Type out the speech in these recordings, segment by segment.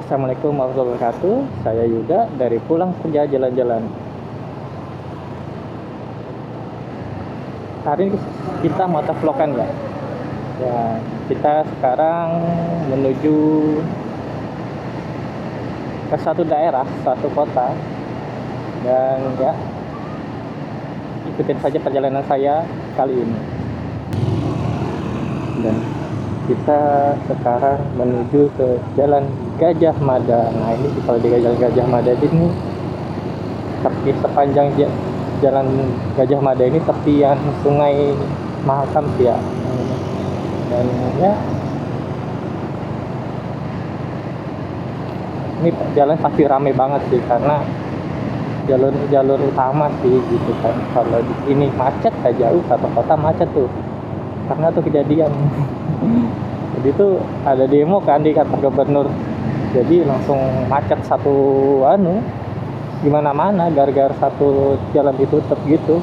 Assalamualaikum warahmatullahi wabarakatuh. Saya Yuda dari Pulang Kerja Jalan-Jalan. Hari ini kita mau vlogkan ya. Kita sekarang menuju ke satu daerah, satu kota. Dan ya, ikutin saja perjalanan saya kali ini. Dan kita sekarang menuju ke Jalan Gajah Mada. Nah, ini kalau di Jalan Gajah Mada ini tepi sepanjang Jalan Gajah Mada ini tepian Sungai Mahakam ya. Dan ya, ini jalan pasti ramai banget sih karena jalur utama sih gitu kan. Kalau di sini macet aja, satu kota macet tuh karena tuh kejadian. Jadi tuh ada demo kan di kantor gubernur, jadi langsung macet satu gimana-mana gara-gara satu jalan ditutup gitu.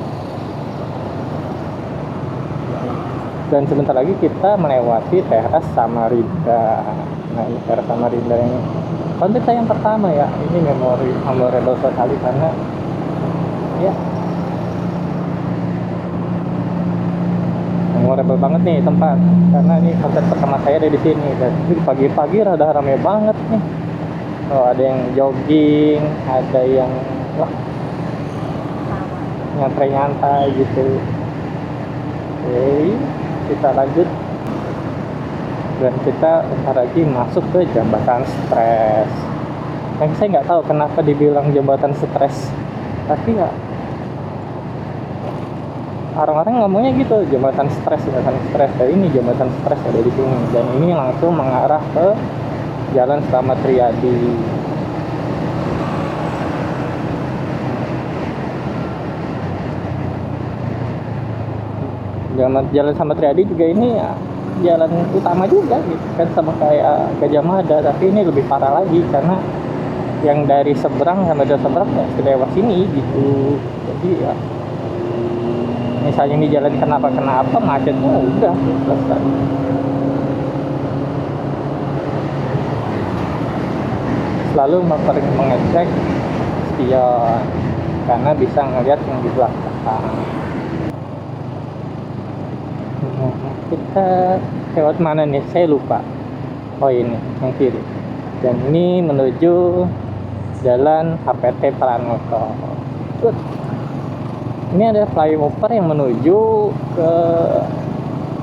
Dan sebentar lagi kita melewati teras Samarinda. Nah, ini teras Samarinda ini konten saya yang pertama ya, ini memorable sekali karena ya memorable banget nih tempat, karena ini konten pertama saya dari sini. Dan ini pagi-pagi rada ramai banget nih. Ada yang jogging, ada yang nyantai gitu. Oke, kita lanjut. Dan kita bentar lagi masuk ke jembatan stres. Yang saya nggak tahu kenapa dibilang jembatan stres, tapi ya orang-orang ngomongnya gitu, jembatan stres. Dan ini jembatan stres ada di sini, dan ini langsung mengarah ke Jalan Slamet Riyadi. Jalan Slamet Riyadi juga ini ya, jalan utama juga gitu kan, sama kayak Gajah Mada, tapi ini lebih parah lagi karena yang dari seberang sama dari seberang ya lewat sini gitu. Jadi ya, misalnya ini jalan kenapa macetnya udah selesai. Selalu mengecek spion karena bisa ngeliat yang di belakang. Kita lewat mana nih? Saya lupa. Oh, ini yang kiri. Dan ini menuju Jalan HPT Pranoto. Ini ada flyover yang menuju ke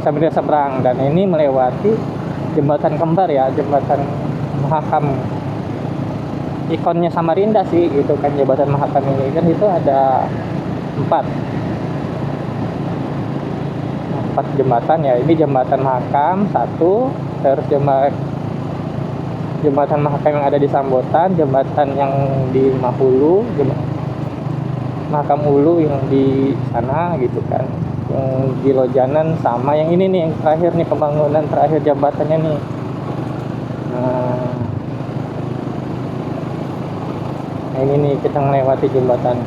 Samarinda seberang, dan ini melewati jembatan kembar ya, jembatan Mahakam. Ikonnya Samarinda sih gitu kan, jembatan Mahakam ini kan itu ada 4 jembatan ya. Ini jembatan Mahakam 1, terus jembatan Mahakam yang ada di Sambotan, jembatan yang di Mahulu, Mahakam Ulu yang di sana gitu kan, yang di Lojanan, sama yang ini nih yang terakhir nih, pembangunan terakhir jembatannya nih. Nah, ini nih kita melewati jembatan.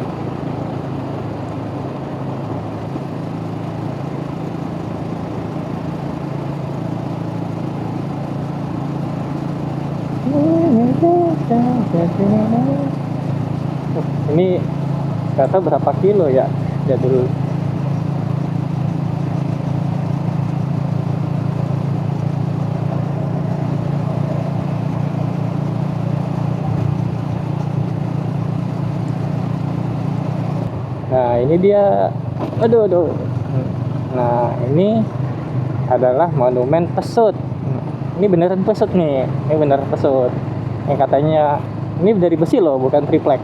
Ini kata berapa kilo ya dulu. Nah, ini dia. Aduh. Nah, ini adalah monumen pesut. Ini beneran pesut nih. Ini beneran pesut. Yang katanya ini dari besi loh, bukan triplek.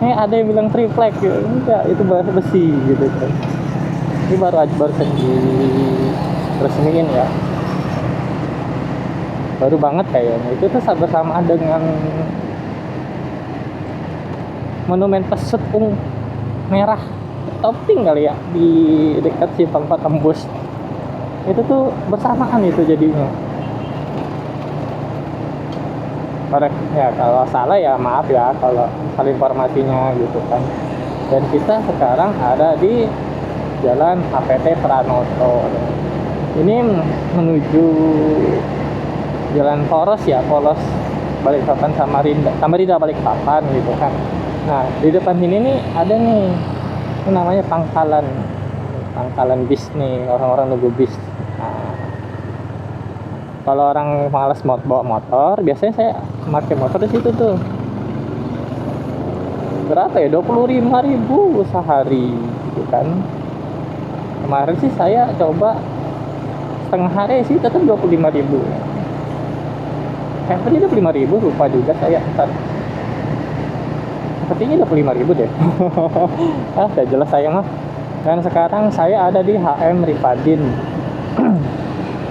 Ada yang bilang triplek ya. Enggak, itu baru besi gitu kan. Ini baru diresmiin ya. Baru banget kayaknya. Itu tuh bersamaan dengan monumen pesut merah topping kali ya, di dekat Simpang Tembus. Itu tuh bersamaan itu jadinya. Ya kalau salah ya maaf ya kalau salah informasinya gitu kan. Dan kita sekarang ada di Jalan HPT Pranoto. Ini menuju jalan poros ya, poros Balikpapan Samarinda Balikpapan gitu kan. Nah di depan sini nih ada nih, ini namanya pangkalan bis nih, orang-orang nunggu bis. Nah, kalau orang malas bawa motor, biasanya saya pakai motor di situ tuh. Berapa ya? 25.000 sehari gitu kan. Kemarin sih saya coba setengah hari sih tetap 25.000. Tadi 25.000, lupa juga saya. Ntar sepertinya 25.000 deh. Udah jelas saya mah. Dan sekarang saya ada di HM Ripadin.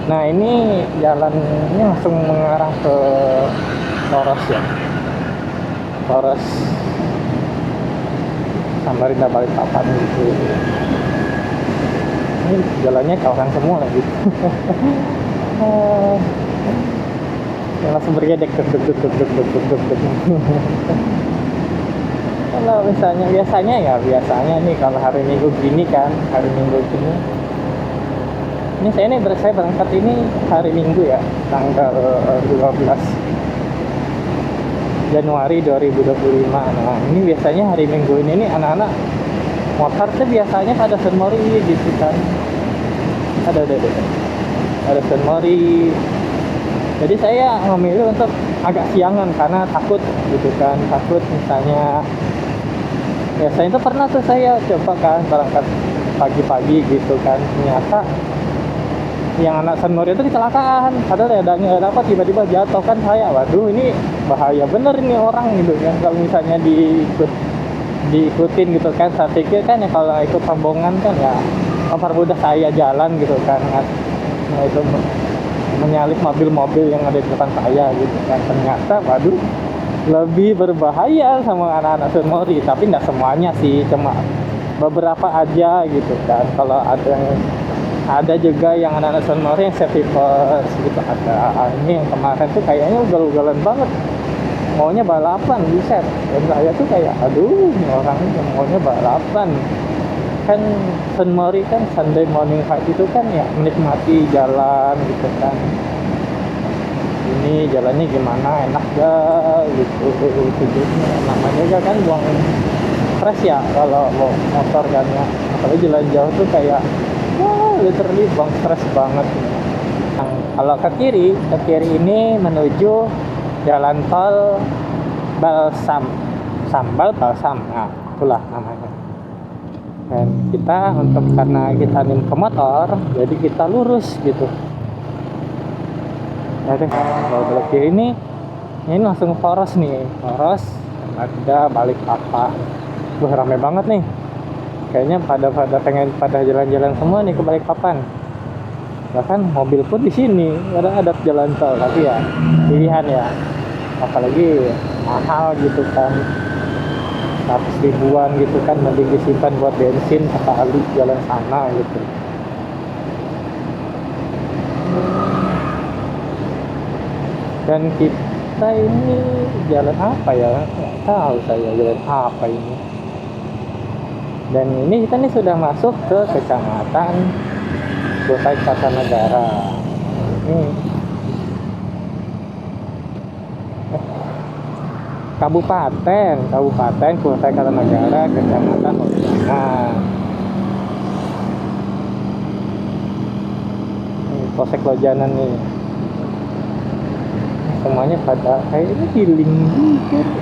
Nah ini jalannya langsung mengarah ke Poros ya, Poros Samarinda Balikpapan gitu. Ini jalannya kawasan semua lagi. Yang langsung bergedek. Kalau biasanya nih kalau hari Minggu gini kan, ini saya berangkat ini hari Minggu ya, tanggal 12 Januari 2025. Nah ini biasanya hari Minggu ini nih anak-anak motor tuh biasanya pada Sunmori gitu kan. Ada Sunmori. Jadi saya memilih untuk agak siangan karena takut gitu kan, takut misalnya. Biasanya tuh pernah tuh saya coba kan berangkat pagi-pagi gitu kan, ternyata yang anak Sunmori itu kecelakaan, padahal ya nggak dapat, tiba-tiba jatuh kan. Saya waduh ini bahaya bener ini orang gitu kan, kalau misalnya diikutin gitu kan. Saya pikir kan ya kalau ikut rombongan kan ya mempermudah saya jalan gitu kan. Nah itu menyalip mobil-mobil yang ada di depan saya gitu kan. Ternyata waduh lebih berbahaya sama anak-anak Sunmori, tapi nggak semuanya sih, cuma beberapa aja gitu kan. Kalau ada juga yang anak-anak Sunmori yang safety first gitu ada. Ini yang kemarin tuh kayaknya ugal-ugalan banget, maunya balapan, buset. Dan saya tuh kayak aduh ini orang yang maunya balapan. Kan Sunmori kan Sunday morning fight itu kan ya menikmati jalan gitu kan. Ini jalannya gimana, enak gak gitu, tidurnya namanya juga kan buang stres ya kalau mau motor kan ya. Apalagi jalan jauh tuh kayak literally buang stres banget. Nah, kalau ke kiri ini menuju jalan tol Balsam. Nah itulah namanya. Dan kita karena kita nim ke motor, jadi kita lurus gitu. Jadi kalau belok kiri ini langsung Poros nih, Poros ada Balikpapan. Wah rame banget nih. Kayaknya pada jalan-jalan semua nih ke Balikpapan. Bahkan mobil pun di sini ada jalan tol, tapi ya pilihan ya. Apalagi mahal gitu kan, 100 ribuan gitu kan, mending disimpan buat bensin sekali jalan sana gitu. Dan kita ini jalan apa ya? Nggak tahu saya jalan apa ini. Dan ini kita nih sudah masuk ke kecamatan Kutai Kartanegara. Kabupaten Kutai Kartanegara, kecamatan Lojanan. Polsek Lojanan nih. Semuanya pada kayaknya healing gitu.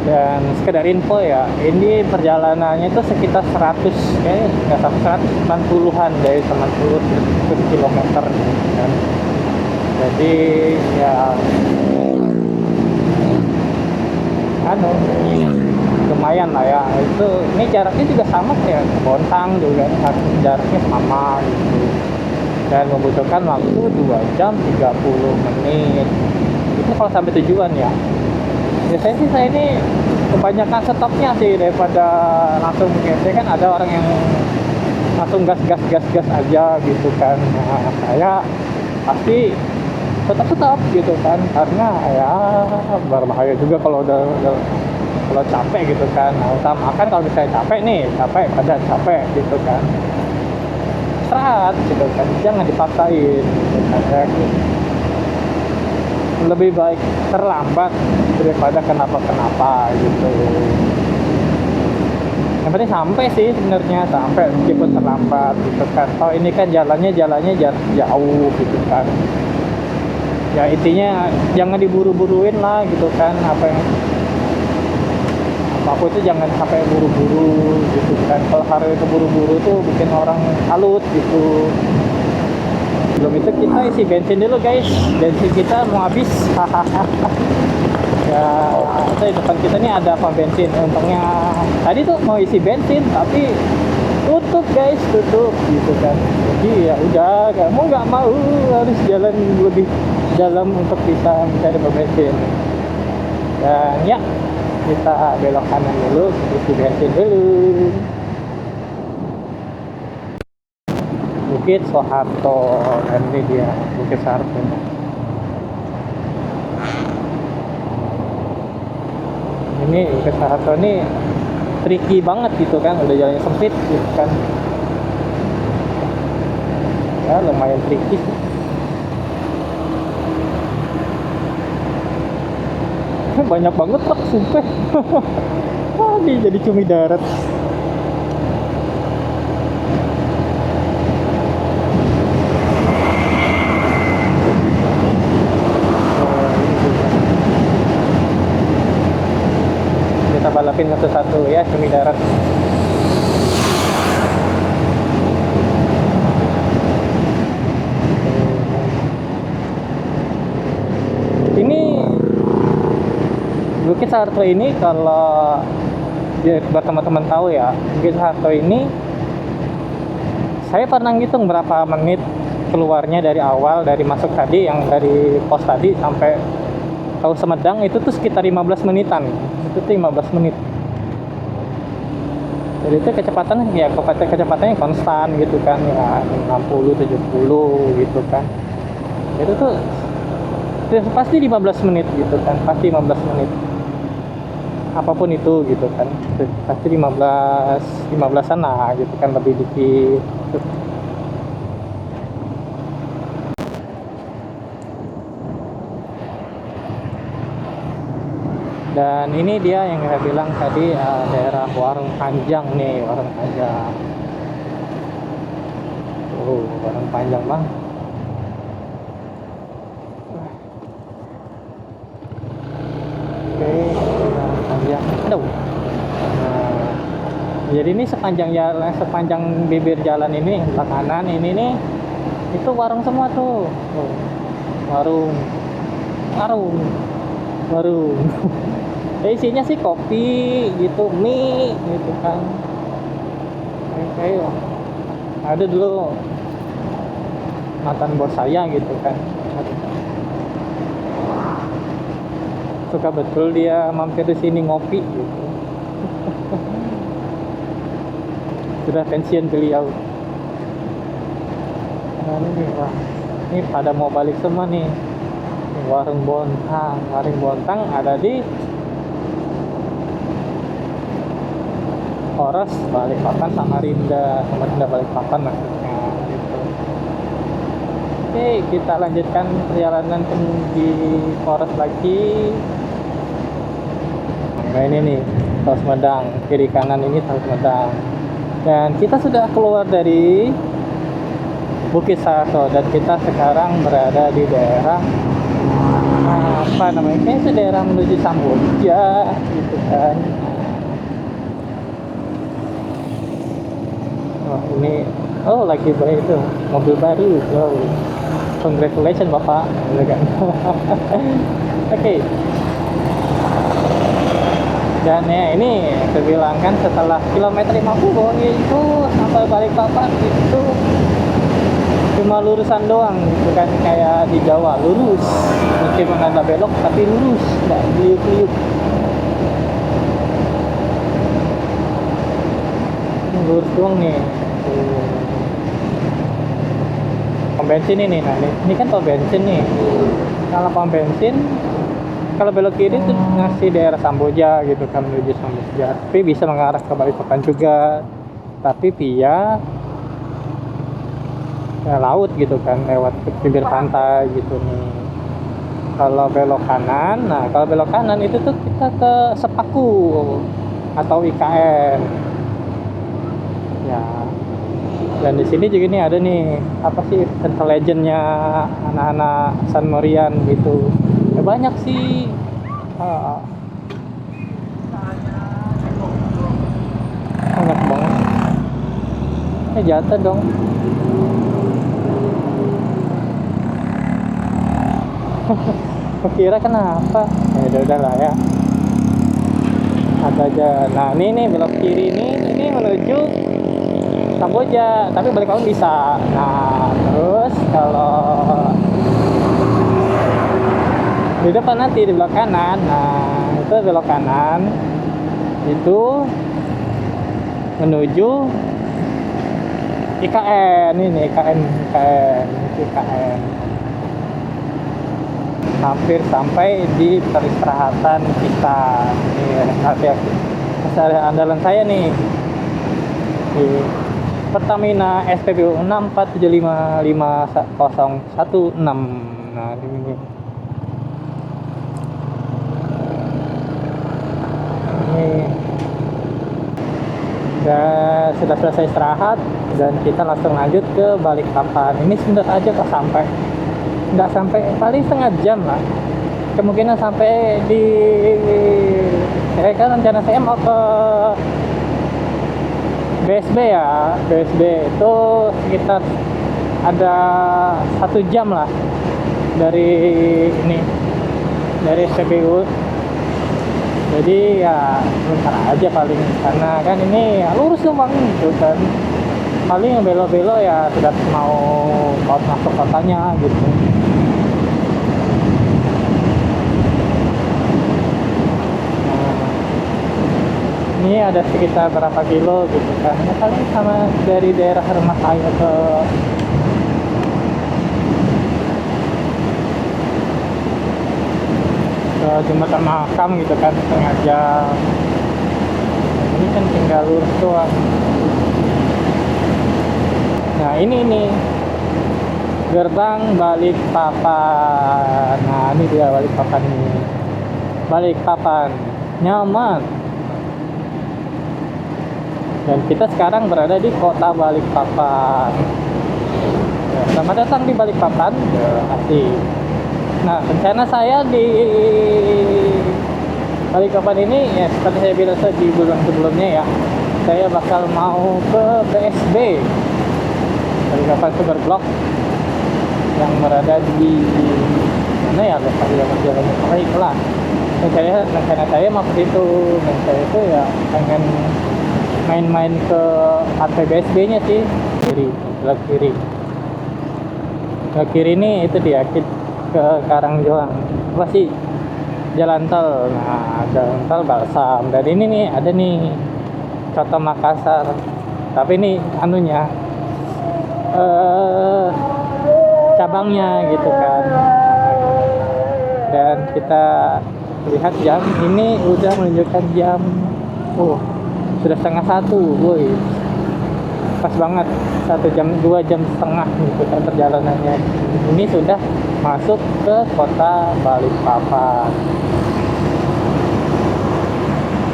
Dan sekedar info ya, ini perjalanannya itu sekitar 100, kayaknya nggak sampai 190-an dari 90 kilometer kan. Jadi ya lumayan lah ya. Ini jaraknya juga sama kayak Bontang juga, jaraknya sama gitu. Dan membutuhkan waktu 2 jam 30 menit. Itu kalau sampai tujuan ya. Biasanya sih saya ini kebanyakan stopnya sih daripada langsung gitu kan. Ada orang yang langsung gas aja gitu kan. Nah, saya pasti tetap stop gitu kan, karena ya berbahaya juga kalau kalau capek gitu kan. Nah, utama kan kalau misalnya badan capek gitu kan, istirahat gitu kan, jangan dipaksain gitu kan. lebih baik terlambat daripada kenapa-kenapa gitu. Yang penting sampai sih sebenarnya, sampai meskipun terlambat gitu kan. Oh ini kan jalannya jarak jauh gitu kan. Ya intinya jangan diburu-buruin lah gitu kan, apapun itu jangan sampai buru-buru gitu kan. Kalau hari keburu-buru tuh bikin orang halut gitu. Belum itu kita isi bensin dulu guys, bensin kita mau habis. Ya di depan kita nih ada pom bensin, untungnya tadi tuh mau isi bensin tapi tutup guys, tutup gitu kan. Jadi ya udah, nggak mau harus jalan lebih dalam untuk bisa mencari pom bensin. Dan ya kita belok kanan dulu, isi bensin dulu. Bukit Soeharto, dan ini dia Bukit Soeharto. Ini Bukit Soeharto ini tricky banget gitu kan, udah jalannya sempit gitu kan. Ya lumayan tricky sih. Banyak banget truk sumpah. Wah, ini jadi cumi darat. Kita balapin satu-satu ya cumi darat. Ini Bukit Soeharto ini, kalau ya, buat teman-teman tahu ya, Bukit Soeharto ini saya pernah ngitung berapa menit keluarnya dari awal, dari masuk tadi yang dari pos tadi sampai tahu Sumedang itu tuh sekitar 15 menitan. Itu tuh 15 menit. Jadi itu kecepatannya konstan gitu kan, ya 60 70 gitu kan. Itu tuh pasti 15 menit gitu kan, pasti 15 menit. Apapun itu gitu kan, pasti 15-an lah gitu kan, lebih dikit. Dan ini dia yang saya bilang tadi, daerah Warung Panjang nih, Warung Panjang. Warung Panjang bang. Oke, Warung Panjang. Aduh. Nah, jadi ini sepanjang bibir jalan ini, sebelah kanan ini nih, itu warung semua tuh. Warung. Isinya sih kopi gitu, mie gitu kan. Kayak ada dulu mantan bos saya gitu kan, suka betul dia mampir di sini ngopi gitu. Sudah pensiun beliau. Nah, ini pada mau balik semua nih. Warung Bontang ada di Polres Balikpapan, Samarinda Balikpapan maksudnya gitu. Oke, kita lanjutkan perjalanan di Polres lagi. Nah ini nih Tol Sumedang, kiri kanan ini Tol Sumedang. Dan kita sudah keluar dari Bukit Soeharto dan kita sekarang berada di daerah apa namanya, kayaknya daerah menuju Samboja gitu kan. Ini lagi baik itu mobil baru. Congratulations bapak. Oke. Dan ya ini terbilang kan setelah kilometer 50 itu sampai Balikpapan itu cuma lurusan doang gitu kan, kayak di Jawa lurus, meskipun ada belok tapi lurus, nggak liuk-liuk. Lurus doang nih. Pom bensin ini, nah ini kan pom bensin nih. Kalau pom bensin, kalau belok kiri tuh ngasih daerah Samboja gitu kan, menuju Samboja. Tapi bisa mengarah ke Balikpapan juga, tapi via laut gitu kan, lewat bibir pantai gitu nih. Kalau belok kanan, nah kalau belok kanan itu tuh kita ke Sepaku atau IKN. Ya, dan di sini juga nih ada nih apa sih legendnya anak-anak San Morian gitu. Ya, banyak sih. Ah, banyak banget. Jatuh dong. Kira kenapa? Ya udahlah ya. Ada aja. Nah ini nih belok kiri ini menuju Kamboja, tapi balik kanan bisa. Nah terus kalau di depan nanti di belok kanan, nah itu belok kanan itu menuju IKN ini IKN. Hampir sampai di peristirahatan kita. Ini area andalan saya nih di Pertamina SPBU 647555016. Nah ini sudah selesai istirahat dan kita langsung lanjut ke Balikpapan. Ini sebentar aja kok sampai, nggak sampai, paling setengah jam lah kemungkinan sampai di kan rencana saya mau ke BSB ya. BSB itu sekitar ada 1 jam lah dari ini, dari SPBU. Jadi ya bentar aja paling, karena kan ini ya, lurus doang gitu kan, paling belok-belok ya sudah mau masuk kotanya gitu. Ini ada sekitar berapa kilo gitu kan, ya paling sama dari daerah rumah saya ke Jembatan Mahakam gitu kan, setengah jam. Ini kan tinggal lurus doang. Nah ini gerbang Balikpapan. Nah ini dia Balikpapan ini. Balikpapan nyaman. Dan kita sekarang berada di kota Balikpapan. Ya, selamat datang di Balikpapan. Ya, asik. Nah, rencana saya di Balikpapan ini ya seperti saya bilang di bulan sebelumnya ya, saya bakal mau ke BSB, Balikpapan Sugar Block, yang berada di mana ya, lupa jalan-jalannya, pokoknya itulah. Rencana saya mau ke situ, dan saya itu ya pengen main-main ke BSB-nya sih. Belok kiri ini itu dia ke Karangjoang, apa sih, jalan tol. Nah, jalan tol Balsam. Dan ini nih ada nih Coto Makassar, tapi ini anunya cabangnya gitu kan. Dan kita lihat jam ini udah menunjukkan jam sudah 12:30, woi, pas banget 1 jam 2 jam setengah gitu kan perjalanannya. Ini sudah masuk ke kota Balikpapan.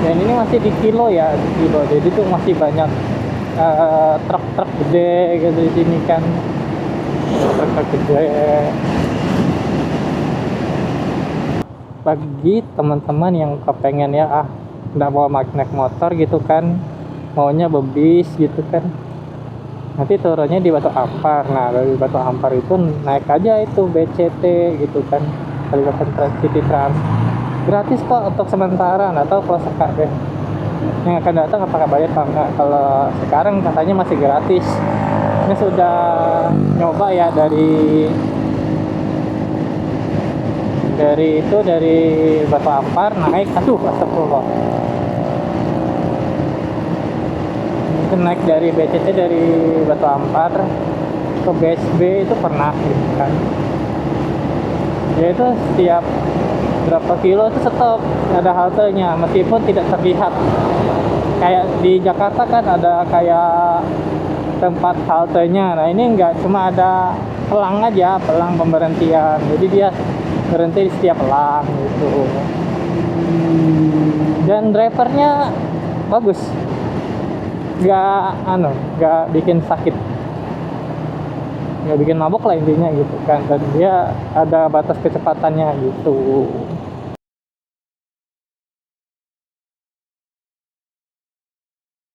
Dan ini masih di kilo ya, jadi tuh masih banyak truk-truk gede gitu di sini kan, truk-truk gede. Bagi teman-teman yang kepengen ya nggak mau naik motor gitu kan, maunya bebis gitu kan, nanti turunnya di Batu Ampar. Nah dari Batu Ampar itu naik aja itu BCT gitu kan, Balikpapan City Trans, gratis kok untuk sementara. Nggak tahu kalau sekarang yang akan datang apakah bayar apa enggak. Kalau sekarang katanya masih gratis. Ini sudah nyoba ya dari Batu Ampar naik, astagfirullah, naik dari BCT dari Batu Ampar ke BSB itu pernah gitu kan. Ya itu setiap berapa kilo itu stop, ada haltenya, meskipun tidak terlihat. Kayak di Jakarta kan ada kayak tempat haltenya. Nah ini enggak, cuma ada pelang aja, pelang pemberhentian. Jadi dia berhenti di setiap elang gitu. Dan drivernya bagus, nggak bikin sakit, nggak bikin mabok lah intinya gitu kan. Dan dia ada batas kecepatannya gitu.